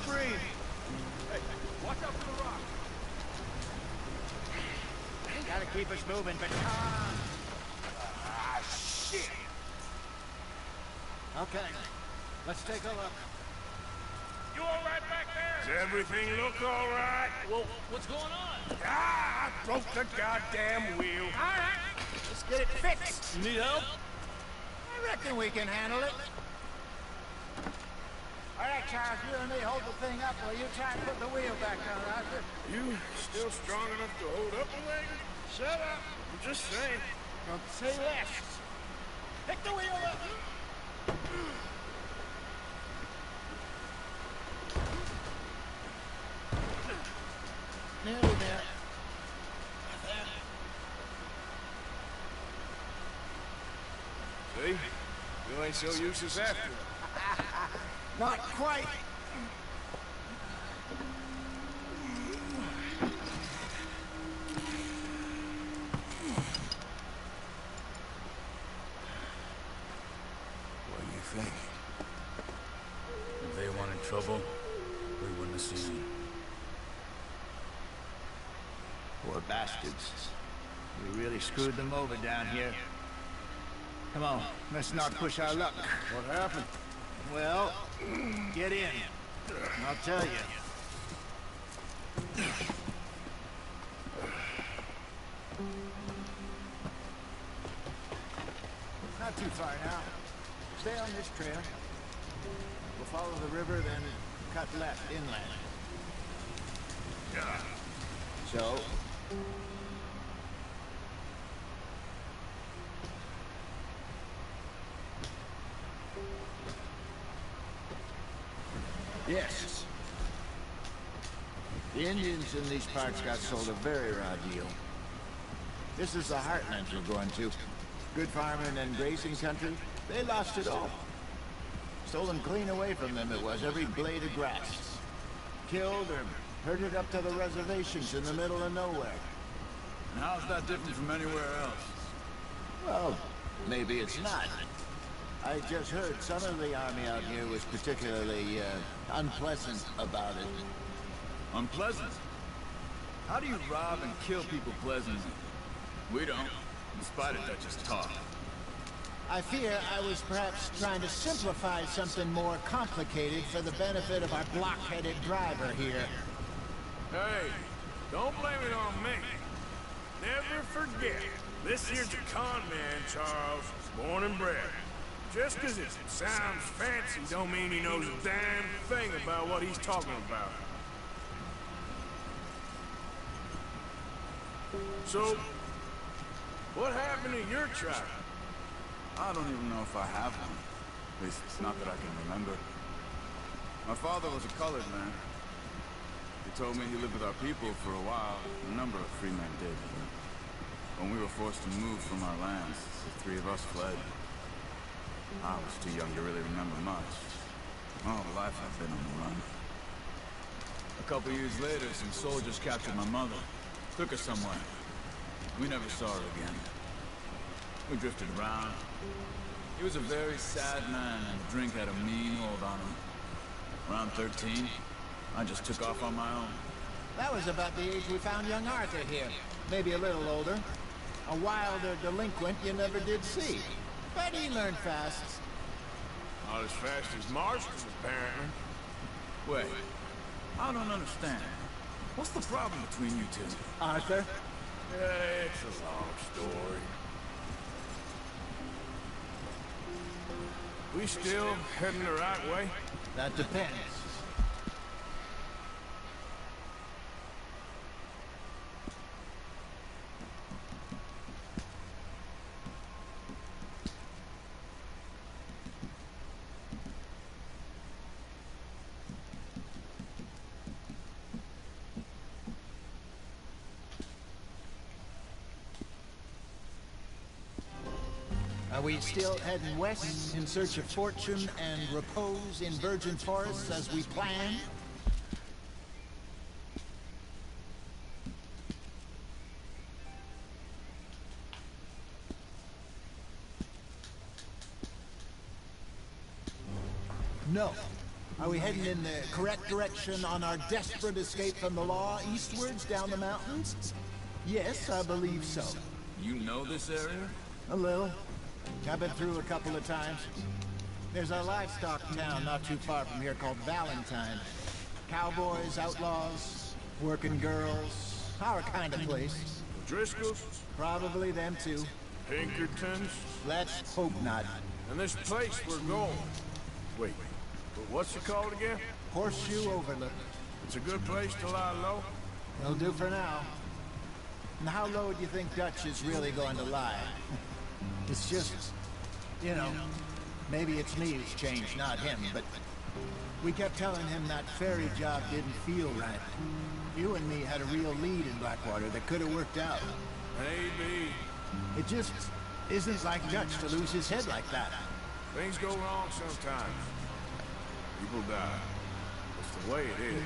screen. Hey, watch out for the rock. Gotta keep us moving, but Shit! okay, let's take a look. You all right back there? Does everything look all right? Well, what's going on? I broke the goddamn wheel. All right, let's get it fixed. You need help? I reckon we can handle it. All right, Charles, you and me hold the thing up while you try and put the wheel back on, Arthur. You still strong enough to hold up a wagon? Shut up. I'm just saying. Don't say less. Pick the wheel up. Nearly there. See? You ain't so useless after. Not quite. What do you think? If they wanted trouble, we wouldn't have seen them. Poor bastards. We really screwed them over down here. Come on, let's not push our luck. What happened? Well, get in. I'll tell you. Not too far now. Stay on this trail. We'll follow the river, then cut left inland. Yeah. So, yes. The Indians in these parts got sold a very raw deal. This is the heartland we're going to. Good farming and grazing country, they lost it all. Stolen clean away from them it was, every blade of grass. Killed or herded up to the reservations in the middle of nowhere. And how's that different from anywhere else? Well, maybe it's not. I just heard some of the army out here was particularly unpleasant about it. Unpleasant? How do you rob and kill people pleasantly? We don't, in spite of Dutch's talk. I fear I was perhaps trying to simplify something more complicated for the benefit of our block-headed driver here. Hey, don't blame it on me. Never forget, this here's a con man, Charles, born and bred. Just 'cause it sounds fancy don't mean he knows a damn thing about what he's talking about. So, what happened to your tribe? I don't even know if I have one. At least it's not that I can remember. My father was a colored man. He told me he lived with our people for a while. A number of free men did. When we were forced to move from our lands, the three of us fled. I was too young to really remember much. All life I've been on the run. A couple years later, some soldiers captured my mother. Took her somewhere. We never saw her again. We drifted around. He was a very sad man, and drink had a mean hold on him. Around 13, I just took off on my own. That was about the age we found young Arthur here. Maybe a little older. A wilder delinquent you never did see. But he learned fast. Not as fast as Marston, apparently. Wait, I don't understand. What's the problem between you two? Arthur? Yeah, it's a long story. We still heading the right way? That depends. Are we still heading west in search of fortune and repose in virgin forests as we planned? No. Are we heading in the correct direction on our desperate escape from the law eastwards down the mountains? Yes, I believe so. You know this area? A little. I've been through a couple of times. There's a livestock town not too far from here called Valentine. Cowboys, outlaws, working girls, our kind of place. Driscoll's? Probably them too. Pinkertons? Let's hope not. And this place we're going. Wait, but what's it called again? Horseshoe Overlook. It's a good place to lie low? It'll do for now. And how low do you think Dutch is really going to lie? It's just, you know, maybe it's me who's changed, not him, but we kept telling him that ferry job didn't feel right. You and me had a real lead in Blackwater that could have worked out. Maybe. It just isn't like Dutch to lose his head like that. Things go wrong sometimes. People die. It's the way it is.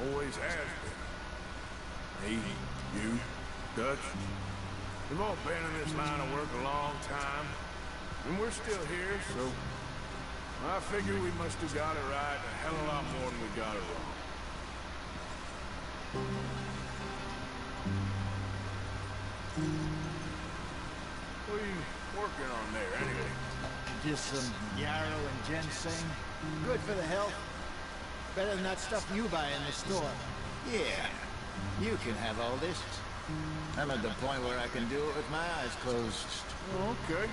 Always has been. Me, you, Dutch. We've all been in this line of work a long time. And we're still here, so I figure we must have got it right a hell of a lot more than we got it wrong. What are you working on there, anyway? Just some yarrow and ginseng. Good for the health. Better than that stuff you buy in the store. Yeah, you can have all this. I'm at the point where I can do it with my eyes closed. Okay,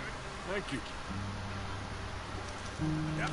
thank you. Yeah.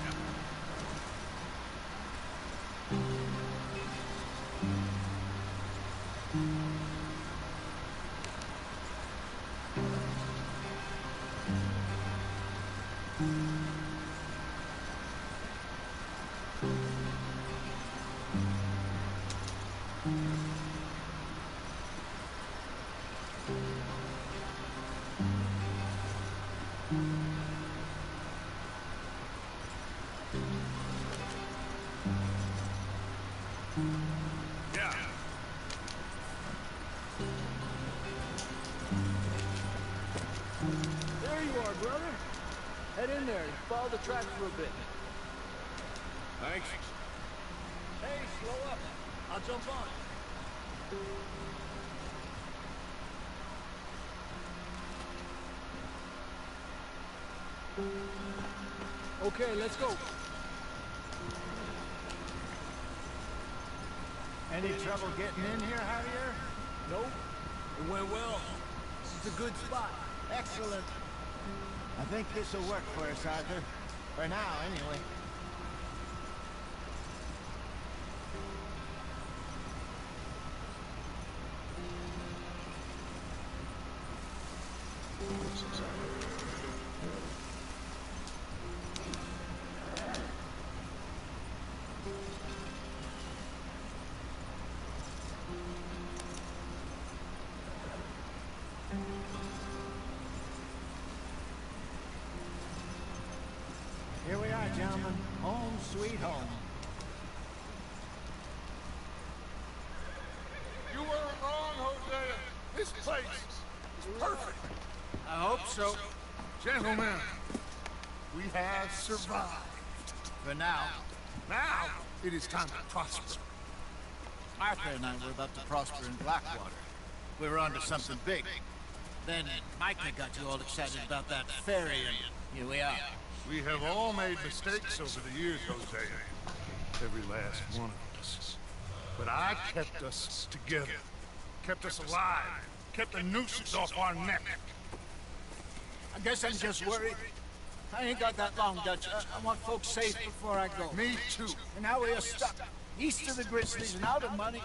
There you are, brother. Head in there and follow the tracks for a bit. Thanks. Hey, slow up. I'll jump on. Okay, let's go. Any trouble getting in here, Javier? Nope. It went well. This is a good spot. Excellent. I think this will work for us, Arthur. For now, anyway. Here we are, gentlemen. Home sweet home. You weren't wrong, Hosea. This place is perfect. I hope so. Gentlemen, we have survived. For now. Now, it is time to prosper. Arthur and I were about to prosper in Blackwater. We were onto something big. Then Micah got you all excited about that ferry, and here we are. We have all made mistakes over the years, Hosea. Every last one of us. But I kept us together. Kept us alive. Kept the nooses off our neck. I guess I'm just worried. I ain't got that long, Dutch. I want folks safe before I go. Me too. And now we are stuck east of the Grizzlies and out of money.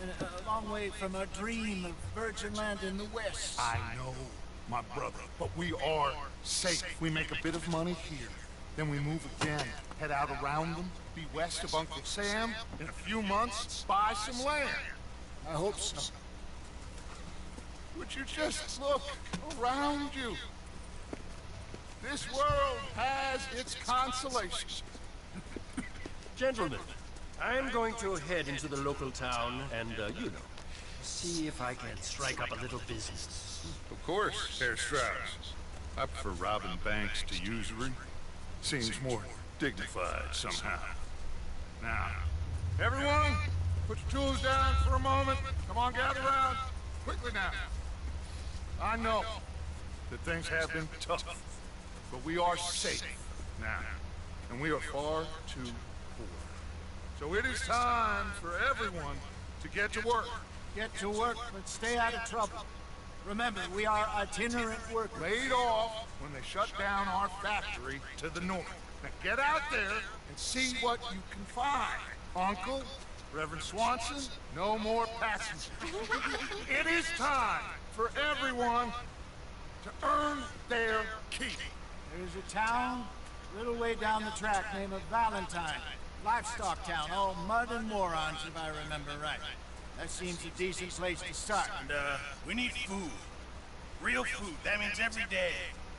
And a long way from our dream of virgin land in the west. I know, my brother, but we are safe. We make a bit of money here. Then we move again, head out around them, be west of Uncle Sam. In a few months, buy some land. I hope so. Would you just look around you? This world has its consolations. Gentlemen, I am going to head into the local town and, you know, see if I can strike up a little business. Of course, Herr Strauss. I prefer robbing banks to usury. Seems more dignified somehow. Now, everyone, put your tools down for a moment. Come on, gather around. Quickly now. I know that things have been tough, but we are safe now, and we are far too poor. So it is time for everyone to get to work. Get to work, but stay out of trouble. Remember, we are itinerant workers. Laid off when they shut down our factory to the north. Now get out there and see what you can find. Uncle, Reverend Swanson, no more passengers. It is time for everyone to earn their keep. There's a town a little way down the track named Valentine. Livestock town, all mud and morons, if I remember right. That seems a decent place to start. And, we need food. Real food. That means every day.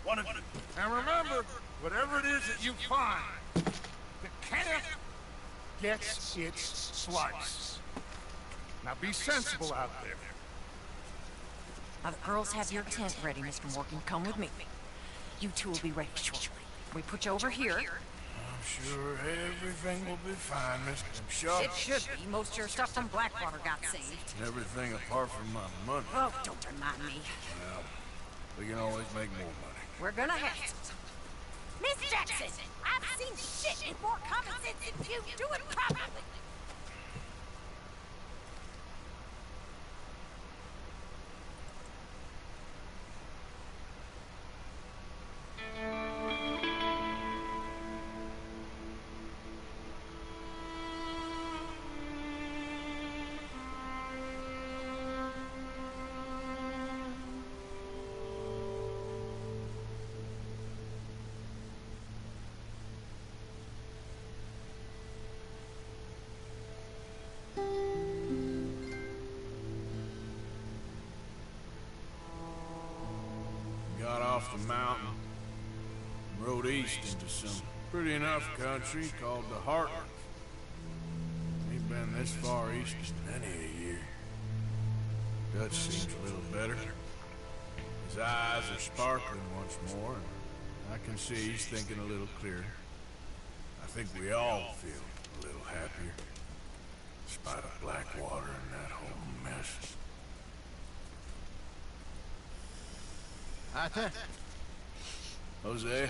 One of you. And remember, whatever it is that you find, the camp gets its slice. Now be sensible out there. Now the girls have your tent ready, Mr. Morgan. Come with me. You two will be ready shortly. We put you over here. I'm sure everything will be fine, Mr. Shaw. It should be. Most of your stuff from Blackwater got saved. Everything apart from my money. Oh, don't remind me. Well, we can always make more money. We're gonna have to. Miss Jackson, I've seen shit with more common sense than you. Do it properly. Got off the mountain, rode east into some pretty enough country called the Heartland. Ain't been this far east in many a year. Dutch seems a little better. His eyes are sparkling once more, and I can see he's thinking a little clearer. I think we all feel a little happier, in spite of Blackwater and that whole mess. Arthur? Jose?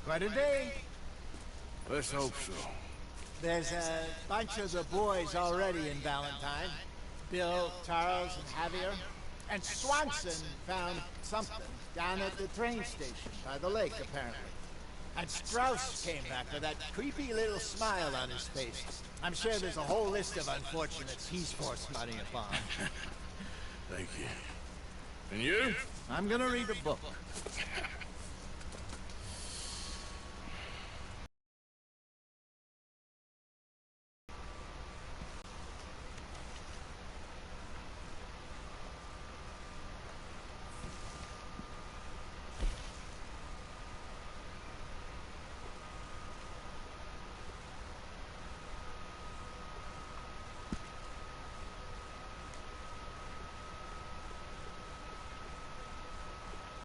Quite a day. Let's hope so. There's a bunch of the boys already in Valentine. Bill, Charles, and Javier. And Swanson found something down at the train station by the lake, apparently. And Strauss came back with that creepy little smile on his face. I'm sure there's a whole list of unfortunates he's forced money upon. Thank you. And you? I'm gonna read a book.